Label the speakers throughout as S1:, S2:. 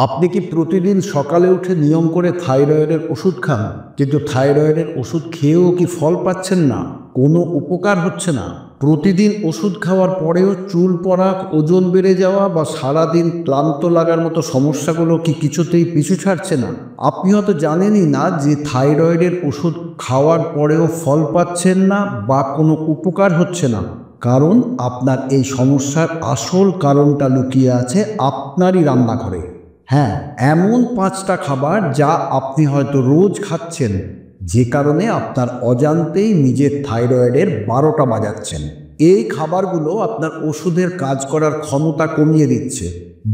S1: আপনি কি প্রতিদিন সকালে উঠে নিয়ম করে থাইরয়েডের ওষুধ খান, কিন্তু থাইরয়েডের ওষুধ খেয়েও কি ফল পাচ্ছেন না, কোনো উপকার হচ্ছে না? প্রতিদিন ওষুধ খাওয়ার পরেও চুল পড়া, ওজন বেড়ে যাওয়া বা সারাদিন ক্লান্ত লাগার মতো সমস্যাগুলো কি কিছুতেই পিছু ছাড়ছে না? আপনি হয়তো জানেনই না যে থাইরয়েডের ওষুধ খাওয়ার পরেও ফল পাচ্ছেন না বা কোনো উপকার হচ্ছে না, কারণ আপনার এই সমস্যার আসল কারণটা লুকিয়ে আছে আপনারই রান্নাঘরে। হ্যাঁ, এমন 5টা খাবার যা আপনি হয়তো রোজ খাচ্ছেন, যে কারণে আপনার অজান্তেই নিজের থাইরয়েডের 12টা বাজাচ্ছেন। এই খাবারগুলো আপনার ওষুধের কাজ করার ক্ষমতা কমিয়ে দিচ্ছে।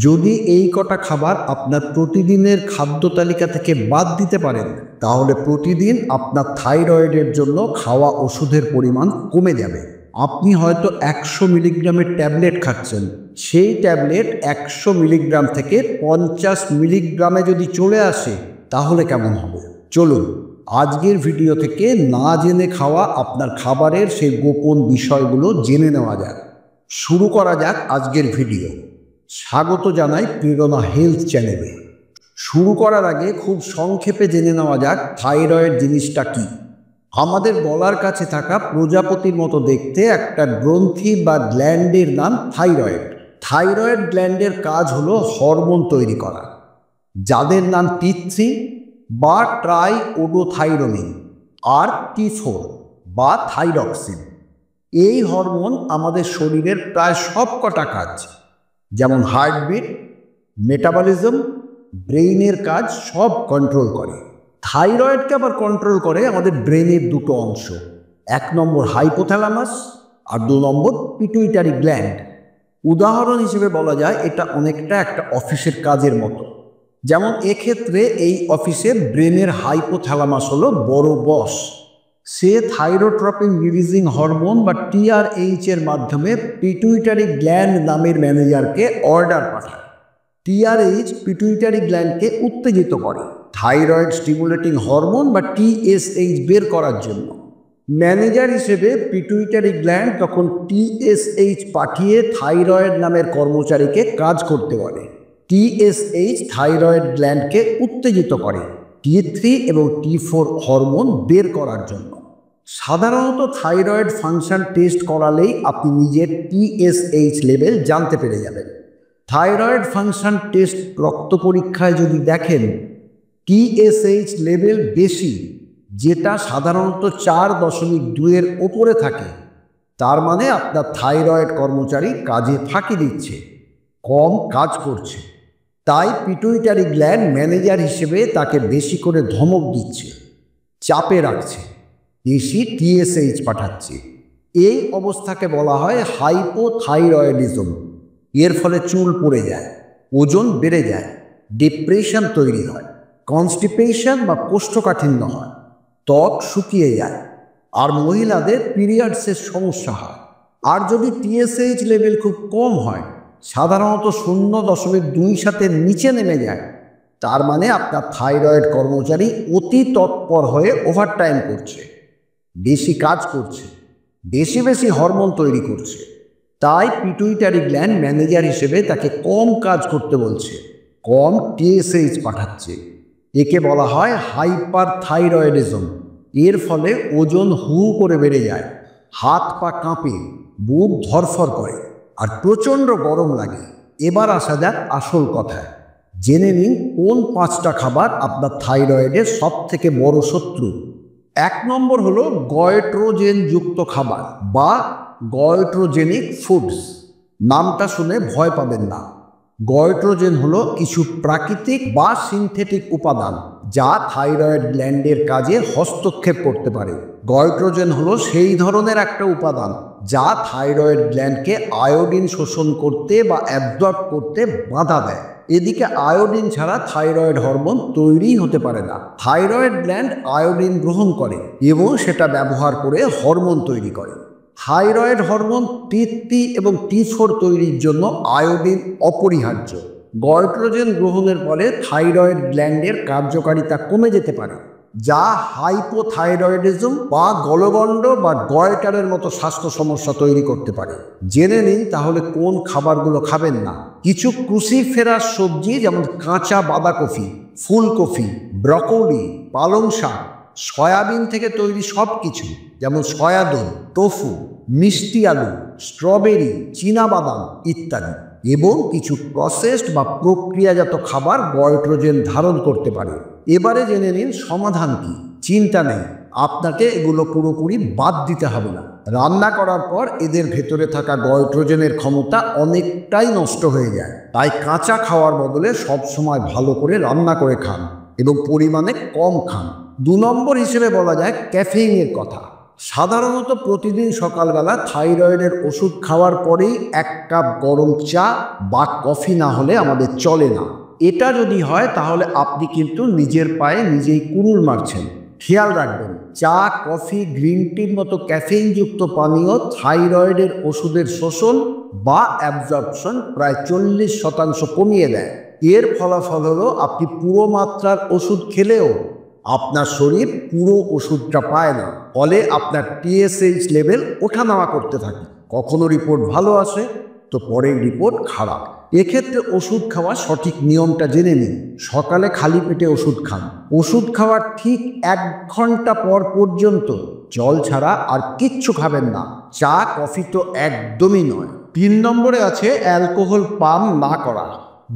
S1: যদি এই কটা খাবার আপনার প্রতিদিনের খাদ্য তালিকা থেকে বাদ দিতে পারেন, তাহলে প্রতিদিন আপনার থাইরয়েডের জন্য খাওয়া ওষুধের পরিমাণ কমে যাবে। আপনি হয়তো 100 মিলিগ্রামের ট্যাবলেট খাচ্ছেন, সেই ট্যাবলেট 100 মিলিগ্রাম থেকে 50 মিলিগ্রামে যদি চলে আসে, তাহলে কেমন হবে? চলুন আজকের ভিডিও থেকে না জেনে খাওয়া আপনার খাবারের সেই গোপন বিষয়গুলো জেনে নেওয়া যাক। শুরু করা যাক আজকের ভিডিও। স্বাগত জানাই প্রেরণা হেলথ চ্যানেলে। শুরু করার আগে খুব সংক্ষেপে জেনে নেওয়া যাক থাইরয়েড জিনিসটা কী। আমাদের গলার কাছে থাকা প্রজাপতির মতো দেখতে একটা গ্রন্থি বা গ্ল্যান্ডের নাম থাইরয়েড। থাইরয়েড গ্ল্যান্ডের কাজ হলো হরমোন তৈরি করা, যাদের নাম T3 বা ট্রাইওডোথাইরোনিন আর T4 বা থাইরক্সিন। এই হরমোন আমাদের শরীরের প্রায় সবকটা কাজ, যেমন হার্টবিট, মেটাবলিজম, ব্রেইনের কাজ সব কন্ট্রোল করে। থাইরয়েডকে আবার কন্ট্রোল করে আমাদের ব্রেনের দুটো অংশ, 1 নম্বর হাইপোথ্যালামাস আর 2 নম্বর পিটুইটারি গ্ল্যান্ড। উদাহরণ হিসেবে বলা যায় এটা অনেকটা একটা অফিসের কাজের মতো। যেমন এক্ষেত্রে এই অফিসের ব্রেনের হাইপোথ্যালামাস হলো বড় বস। সে থাইরোট্রপিন রিলিজিং হরমোন বা TRH এর মাধ্যমে পিটুইটারি গ্ল্যান্ড নামের ম্যানেজারকে অর্ডার পাঠায়। TRH পিটুইটারি গ্ল্যান্ডকে উত্তেজিত করে থাইরয়েড স্টিমুলেটিং হরমোন বা TSH বের করার জন্য। ম্যানেজার হিসেবে পিটুইটারি গ্ল্যান্ড তখন TSH পাঠিয়ে থাইরয়েড নামের কর্মচারীকে কাজ করতে বলে। TSH থাইরয়েড গ্ল্যান্ডকে উত্তেজিত করে T3 এবং T4 হরমোন বের করার জন্য। সাধারণত থাইরয়েড ফাংশন টেস্ট করালেই আপনি নিজের TSH লেভেল জানতে পেরে যাবেন। থাইরয়েড ফাংশন টেস্ট রক্ত পরীক্ষায় যদি দেখেন TSH লেভেল বেশি, যেটা সাধারণত 4.2 এর ওপরে থাকে, তার মানে আপনার থাইরয়েড কর্মচারী কাজে ফাঁকি দিচ্ছে, কম কাজ করছে। তাই পিটুইটারি গ্ল্যান্ড ম্যানেজার হিসেবে তাকে বেশি করে ধমক দিচ্ছে, চাপে রাখছে, বেশি TSH পাঠাচ্ছে। এই অবস্থাকে বলা হয় হাইপোথাইরয়েডিজম। এর ফলে চুল পড়ে যায়, ওজন বেড়ে যায়, ডিপ্রেশন তৈরি হয়, কনস্টিপেশন বা কোষ্ঠকাঠিন্য হয়, ত্বক শুকিয়ে যায়, আর মহিলাদের পিরিয়ডসের সমস্যা হয়। আর যদি TSH লেভেল খুব কম হয়, সাধারণত 0.2 নিচে নেমে যায়, তার মানে আপনার থাইরয়েড কর্মচারী অতি তৎপর হয়ে ওভারটাইম করছে, বেশি কাজ করছে, বেশি বেশি হরমোন তৈরি করছে। তাই পিটুইটারি গ্ল্যান্ড ম্যানেজার হিসেবে তাকে কম কাজ করতে বলছে, কম TSH পাঠাচ্ছে। একে বলা হয় হাইপার থাইরয়েডিজম। এর ফলে ওজন হু করে বেড়ে যায়, হাত পা কাঁপে, বুক ধরফর করে, আর প্রচণ্ড গরম লাগে। এবার আসা যাক আসল কথায়। জেনে নিন কোন 5টা খাবার আপনার থাইরয়েডের সব থেকে বড় শত্রু। 1 নম্বর হলো গয়ট্রোজেন যুক্ত খাবার বা গয়ট্রোজেনিক ফুডস। নামটা শুনে ভয় পাবেন না। গয়ট্রোজেন হলো কিছু প্রাকৃতিক বা সিনথেটিক উপাদান যা থাইরয়েড গ্ল্যান্ডের কাজে হস্তক্ষেপ করতে পারে। গয়ট্রোজেন হলো সেই ধরনের একটা উপাদান যা থাইরয়েড গ্ল্যান্ডকে আয়োডিন শোষণ করতে বা অ্যাবজর্ব করতে বাধা দেয়। এদিকে আয়োডিন ছাড়া থাইরয়েড হরমোন তৈরি হতে পারে না। থাইরয়েড গ্ল্যান্ড আয়োডিন গ্রহণ করে এবং সেটা ব্যবহার করে হরমোন তৈরি করে। থাইরয়েড হরমোন T3 এবং T4 তৈরির জন্য আয়োডিন অপরিহার্য। গয়ট্রোজেন গ্রহণের ফলে থাইরয়েড গ্ল্যান্ডের কার্যকারিতা কমে যেতে পারে, যা হাইপোথাইরয়েডিজম বা গলগণ্ড বা গয়টারের মতো স্বাস্থ্য সমস্যা তৈরি করতে পারে। জেনে নিন তাহলে কোন খাবারগুলো খাবেন না। কিছু ক্রুসিফেরাস সবজি যেমন কাঁচা বাঁধাকপি, ফুলকপি, ব্রকোলি, পালং শাক, সয়াবিন থেকে তৈরি সব কিছু যেমন সয়াবিন, টোফু, মিষ্টি আলু, স্ট্রবেরি, চীনাবাদাম ইত্যাদি, এবং কিছু প্রসেসড বা প্রক্রিয়াজাত খাবার গয়ট্রোজেন ধারণ করতে পারে। এবারে জেনে নিন সমাধান কি। চিন্তা নেই, আপনাকে এগুলো পুরোপুরি বাদ দিতে হবে না। রান্না করার পর এদের ভেতরে থাকা গয়ট্রোজেনের ক্ষমতা অনেকটাই নষ্ট হয়ে যায়। তাই কাঁচা খাওয়ার বদলে সবসময় ভালো করে রান্না করে খান এবং পরিমাণে কম খান। 2 নম্বর হিসেবে বলা যায় ক্যাফেইনের কথা। সাধারণত প্রতিদিন সকালবেলা থাইরয়েডের ওষুধ খাওয়ার পরেই 1 কাপ গরম চা বা কফি না হলে আমাদের চলে না। এটা যদি হয় তাহলে আপনি কিন্তু নিজের পায়ে নিজেই কুড়ুল মারছেন। খেয়াল রাখবেন, চা, কফি, গ্রিন টির মতো ক্যাফেইনযুক্ত পানীয় থাইরয়েডের ওষুধের শোষণ বা অ্যাবজর্পশন প্রায় 40% কমিয়ে দেয়। এর ফলাফল হলো আপনি পুরো মাত্রার ওষুধ খেলেও আপনার শরীর পুরো ওষুধটা পায় না। ফলে আপনার TSH লেভেল ওঠানামা করতে থাকে। কখনো রিপোর্ট ভালো আসে তো পরের রিপোর্ট খারাপ। এক্ষেত্রে ওষুধ খাওয়ার সঠিক নিয়মটা জেনে নিন। সকালে খালি পেটে ওষুধ খান। ওষুধ খাওয়ার ঠিক 1 ঘন্টা পর পর্যন্ত জল ছাড়া আর কিচ্ছু খাবেন না। চা, কফি তো একদমই নয়। 3 নম্বরে আছে অ্যালকোহল পান না করা।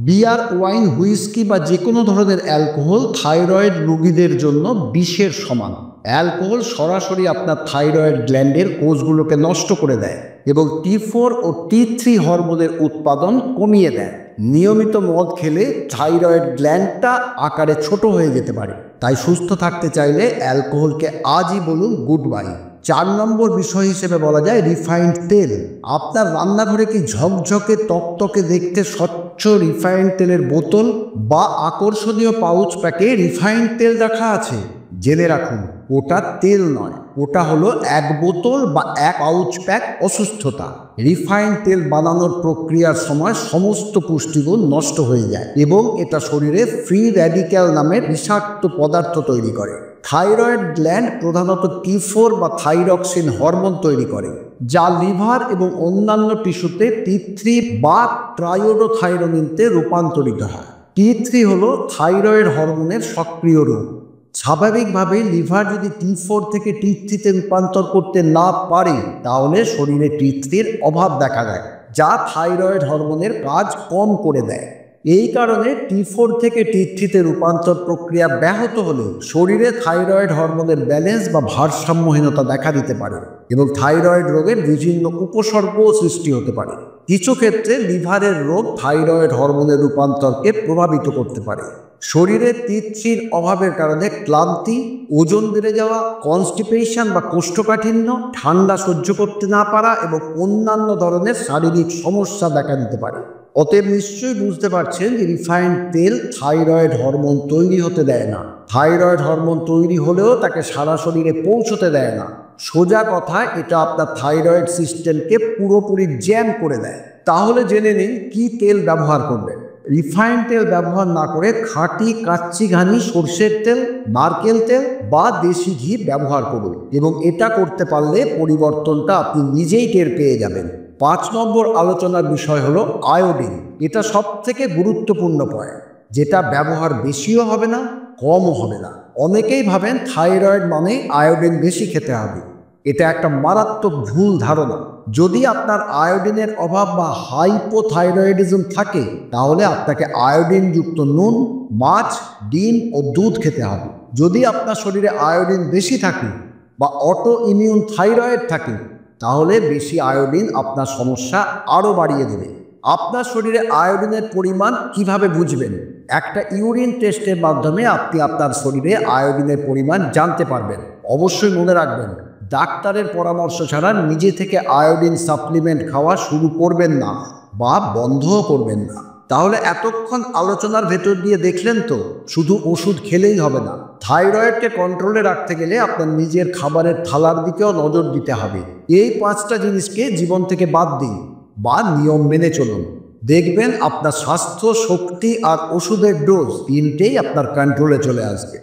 S1: বিয়ার, ওয়াইন, হুইস্কি বা যে কোনো ধরনের অ্যালকোহল থাইরয়েড রোগীদের জন্য বিষের সমান। অ্যালকোহল সরাসরি আপনার থাইরয়েড গ্ল্যান্ডের কোষগুলোকে নষ্ট করে দেয় এবং T4 ও T3 হরমোনের উৎপাদন কমিয়ে দেয়। নিয়মিত মদ খেলে থাইরয়েড গ্ল্যান্ডটা আকারে ছোট হয়ে যেতে পারে। তাই সুস্থ থাকতে চাইলে অ্যালকোহলকে আজই বলুন গুড বাই। 4 নম্বর বিষয় হিসেবে বলা যায় রিফাইন্ড তেল। আপনার রান্নাঘরে কি ঝকঝকে তকতকে দেখতে স্বচ্ছ রিফাইন্ড তেলের বোতল বা আকর্ষণীয় পাউচ প্যাকে রিফাইন্ড তেল রাখা আছে? জেনে রাখুন, ওটা তেল নয়, ওটা হলো 1 বোতল বা 1 পাউচ প্যাক অসুস্থতা। রিফাইন্ড তেল বানানোর প্রক্রিয়ার সময় সমস্ত পুষ্টিগুণ নষ্ট হয়ে যায় এবং এটা শরীরে ফ্রি র্যাডিক্যাল নামের বিষাক্ত পদার্থ তৈরি করে। থাইরয়েড গ্ল্যান্ড প্রধানত T4 বা থাইরক্সিন হরমোন তৈরি করে, যা লিভার এবং অন্যান্য টিস্যুতে T3 বা ট্রাইওডোথাইরোনিনতে রূপান্তরিত হয়। T3 হলো থাইরয়েড হরমোনের সক্রিয় রূপ। স্বাভাবিকভাবে লিভার যদি T4 থেকে T3-তে রূপান্তর করতে না পারে তাহলে শরীরে T3-র অভাব দেখা দেয়, যা থাইরয়েড হরমোনের কাজ কম করে দেয়। এই কারণে T4 থেকে T3-তে রূপান্তর প্রক্রিয়া ব্যাহত হলে শরীরে থাইরয়েড হরমোনের ব্যালেন্স বা ভারসাম্যহীনতা দেখা দিতে পারে এবং থাইরয়েড রোগের বিভিন্ন উপসর্গও সৃষ্টি হতে পারে। কিছু ক্ষেত্রে লিভারের রোগ থাইরয়েড হরমোনের রূপান্তরকে প্রভাবিত করতে পারে। শরীরে T3-র অভাবের কারণে ক্লান্তি, ওজন বেড়ে যাওয়া, কনস্টিপেশন বা কোষ্ঠকাঠিন্য, ঠান্ডা সহ্য করতে না পারা এবং অন্যান্য ধরনের শারীরিক সমস্যা দেখা দিতে পারে। অতএব নিশ্চয়ই বুঝতে পারছেন যে রিফাইন্ড তেল থাইরয়েড হরমোন তৈরি হতে দেয় না। থাইরয়েড হরমোন তৈরি হলেও তাকে সারা শরীরে পৌঁছতে দেয় না। সোজা কথা, এটা আপনার থাইরয়েড সিস্টেমকে পুরোপুরি জ্যাম করে দেয়। তাহলে জেনে নিন কি তেল ব্যবহার করবেন। রিফাইন্ড তেল ব্যবহার না করে খাঁটি কাচ্চি ঘানি সরষের তেল, নারকেল তেল বা দেশি ঘি ব্যবহার করুন এবং এটা করতে পারলে পরিবর্তনটা আপনি নিজেই টের পেয়ে যাবেন। 5 নম্বর আলোচনার বিষয় হলো আয়োডিন। এটা সবথেকে গুরুত্বপূর্ণ পয়েন্ট, যেটা ব্যবহার বেশিও হবে না, কমও হবে না। অনেকেই ভাবেন থাইরয়েড মানে আয়োডিন বেশি খেতে হবে। এটা একটা মারাত্মক ভুল ধারণা। যদি আপনার আয়োডিনের অভাব বা হাইপোথাইরয়েডিজম থাকে তাহলে আপনাকে আয়োডিনযুক্ত নুন, মাছ, ডিম ও দুধ খেতে হবে। যদি আপনার শরীরে আয়োডিন বেশি থাকে বা অটো ইমিউন থাইরয়েড থাকে তাহলে বেশি আয়োডিন আপনার সমস্যা আরও বাড়িয়ে দেবে। আপনার শরীরে আয়োডিনের পরিমাণ কিভাবে বুঝবেন? একটা ইউরিন টেস্টের মাধ্যমে আপনি আপনার শরীরে আয়োডিনের পরিমাণ জানতে পারবেন। অবশ্যই মনে রাখবেন, ডাক্তারের পরামর্শ ছাড়া নিজে থেকে আয়োডিন সাপ্লিমেন্ট খাওয়া শুরু করবেন না বা বন্ধও করবেন না। তাহলে এতক্ষণ আলোচনার ভেতর দিয়ে দেখলেন তো, শুধু ওষুধ খেলেই হবে না। থাইরয়েডকে কন্ট্রোলে রাখতে গেলে আপনার নিজের খাবারের থালার দিকেও নজর দিতে হবে। এই 5টা জিনিসকে জীবন থেকে বাদ দিন বা নিয়ম মেনে চলুন। দেখবেন আপনার স্বাস্থ্য, শক্তি আর ওষুধের ডোজ 3টেই আপনার কন্ট্রোলে চলে আসবে।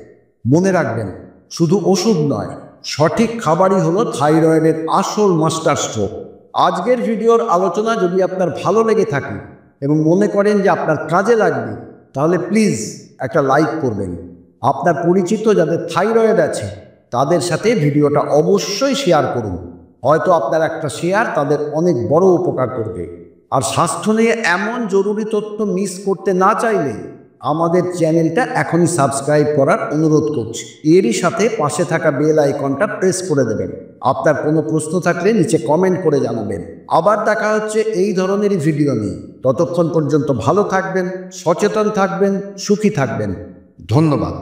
S1: মনে রাখবেন, শুধু ওষুধ নয়, সঠিক খাবারই হলো থাইরয়েডের আসল মাস্টার স্ট্রোক। আজকের ভিডিওর আলোচনা যদি আপনার ভালো লেগে থাকে এবং মনে করেন যে আপনার কাজে লাগবে, তাহলে প্লিজ একটা লাইক করবেন। আপনার পরিচিত যাদের থাইরয়েড আছে তাদের সাথে ভিডিওটা অবশ্যই শেয়ার করুন। হয়তো আপনার একটা শেয়ার তাদের অনেক বড় উপকার করবে। আর স্বাস্থ্য নিয়ে এমন জরুরি তথ্য মিস করতে না চাইলে আমাদের চ্যানেলটা এখনই সাবস্ক্রাইব করার অনুরোধ করছি। এরই সাথে পাশে থাকা বেল আইকনটা প্রেস করে দেবেন। আপনার কোনো প্রশ্ন থাকলে নিচে কমেন্ট করে জানাবেন। আবার দেখা হচ্ছে এই ধরনেরই ভিডিও নিয়ে। ততক্ষণ পর্যন্ত ভালো থাকবেন, সচেতন থাকবেন, সুখী থাকবেন। ধন্যবাদ।